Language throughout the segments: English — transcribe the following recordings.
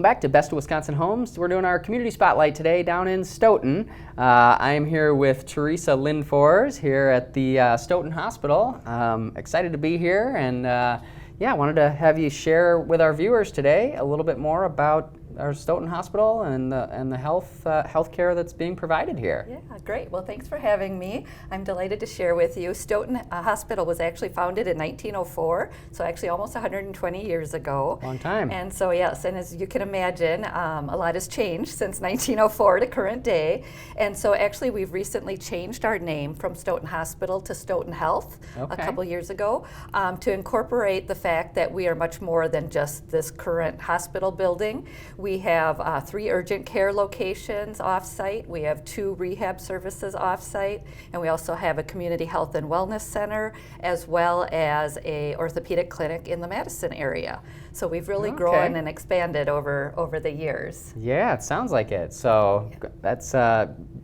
back to Best of Wisconsin Homes. We're doing our community spotlight today down in Stoughton. I am here with Teresa Lindfors here at the Stoughton Hospital. Excited to be here, and I wanted to have you share with our viewers today a little bit more about our Stoughton Hospital and the health care that's being provided here. Yeah, great. Well, thanks for having me. I'm delighted to share with you. Stoughton Hospital was actually founded in 1904, so actually almost 120 years ago. Long time. And so yes, and as you can imagine, a lot has changed since 1904 to current day. And so actually we've recently changed our name from Stoughton Hospital to Stoughton Health a couple years ago to incorporate the fact that we are much more than just this current hospital building. We have 3 urgent care locations off-site. We have 2 rehab services off-site, and we also have a community health and wellness center, as well as a orthopedic clinic in the Madison area. So we've really grown and expanded over the years. Yeah, it sounds like it. So that's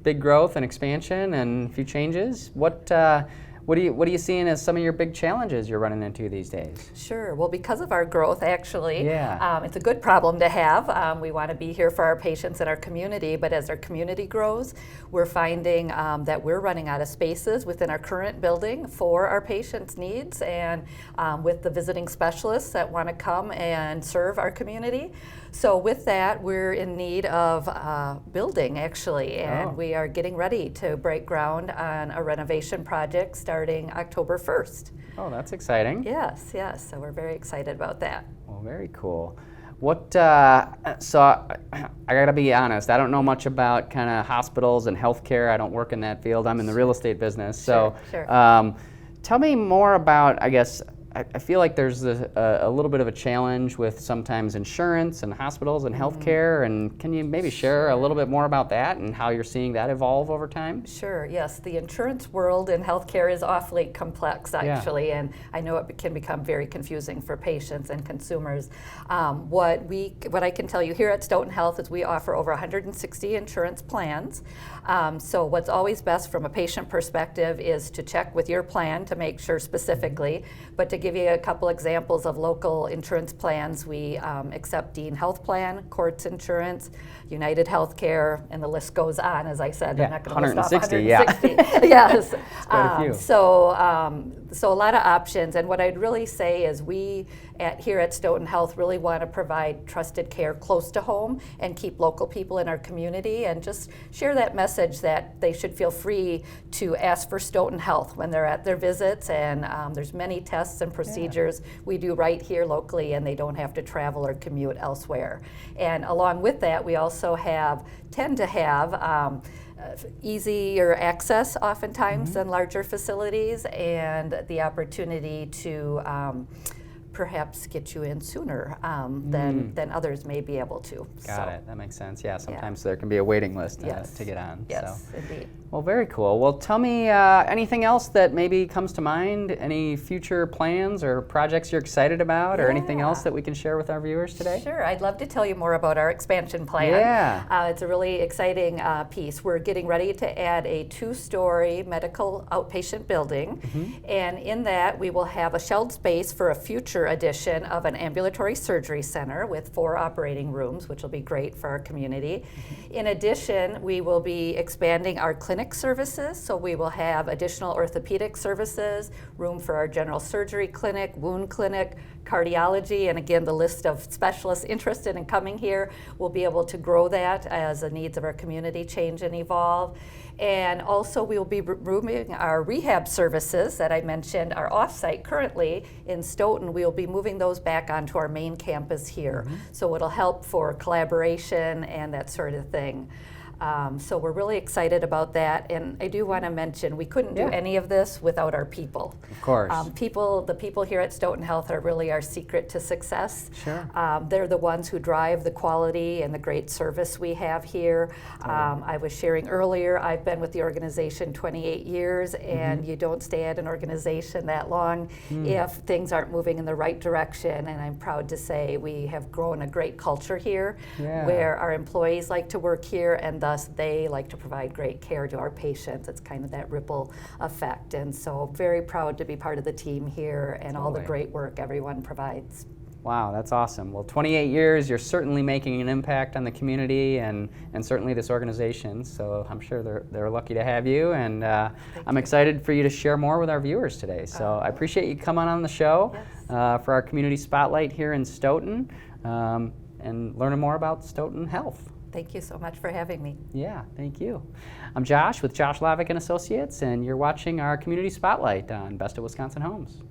big growth and expansion and a few changes. What are you seeing as some of your big challenges you're running into these days? Sure. Well, because of our growth, actually, it's a good problem to have. We want to be here for our patients and our community, but as our community grows, we're finding that we're running out of spaces within our current building for our patients' needs and with the visiting specialists that want to come and serve our community. So with that, we're in need of building, actually, and we are getting ready to break ground on a renovation project starting October 1st. Oh, that's exciting. Yes, so we're very excited about that. Well, very cool. So I gotta be honest, I don't know much about kind of hospitals and healthcare. I don't work in that field. I'm in the real estate business. So tell me more about, I guess, I feel like there's a little bit of a challenge with sometimes insurance and hospitals and healthcare, and can you maybe share a little bit more about that and how you're seeing that evolve over time? Sure, yes. The insurance world in healthcare is awfully complex, actually, and I know it can become very confusing for patients and consumers. What I can tell you here at Stoughton Health is we offer over 160 insurance plans. So what's always best from a patient perspective is to check with your plan to make sure specifically, but to give you a couple examples of local insurance plans, we accept Dean Health Plan, Courts Insurance, United Healthcare, and the list goes on. As I said, I'm not going to list off 160. Yes. Quite a few. So a lot of options, and what I'd really say is we here at Stoughton Health really want to provide trusted care close to home and keep local people in our community, and just share that message that they should feel free to ask for Stoughton Health when they're at their visits, and there's many tests and procedures we do right here locally, and they don't have to travel or commute elsewhere. And along with that, we also tend to have easier access oftentimes than larger facilities, and the opportunity to perhaps get you in sooner than others may be able to. Got it. That makes sense. Yeah, sometimes there can be a waiting list to get on. Yes, indeed. Well, very cool. Well, tell me anything else that maybe comes to mind, any future plans or projects you're excited about, or anything else that we can share with our viewers today? Sure. I'd love to tell you more about our expansion plan. Yeah. It's a really exciting piece. We're getting ready to add a 2-story medical outpatient building, and in that we will have a shelled space for a future addition of an ambulatory surgery center with 4 operating rooms, which will be great for our community. In addition, we will be expanding our clinic services, so we will have additional orthopedic services, room for our general surgery clinic, wound clinic, cardiology, and again, the list of specialists interested in coming here. We'll be able to grow that as the needs of our community change and evolve. And also we will be moving our rehab services that I mentioned are off-site currently in Stoughton. We will be moving those back onto our main campus here. So it'll help for collaboration and that sort of thing. So we're really excited about that, and I do want to mention we couldn't do any of this without our people. Of course. The people here at Stoughton Health are really our secret to success. Sure. They're the ones who drive the quality and the great service we have here. I was sharing earlier, I've been with the organization 28 years, and you don't stay at an organization that long if things aren't moving in the right direction, and I'm proud to say we have grown a great culture here where our employees like to work here, and thus they like to provide great care to our patients. It's kind of that ripple effect, and so very proud to be part of the team here and all the great work everyone provides. Wow, that's awesome. Well, 28 years, you're certainly making an impact on the community and certainly this organization, so I'm sure they're lucky to have you, and I'm excited for you to share more with our viewers today. So I appreciate you coming on the show for our Community Spotlight here in Stoughton and learning more about Stoughton Health. Thank you so much for having me. Yeah, thank you. I'm Josh with Josh Lavick and Associates, and you're watching our Community Spotlight on Best of Wisconsin Homes.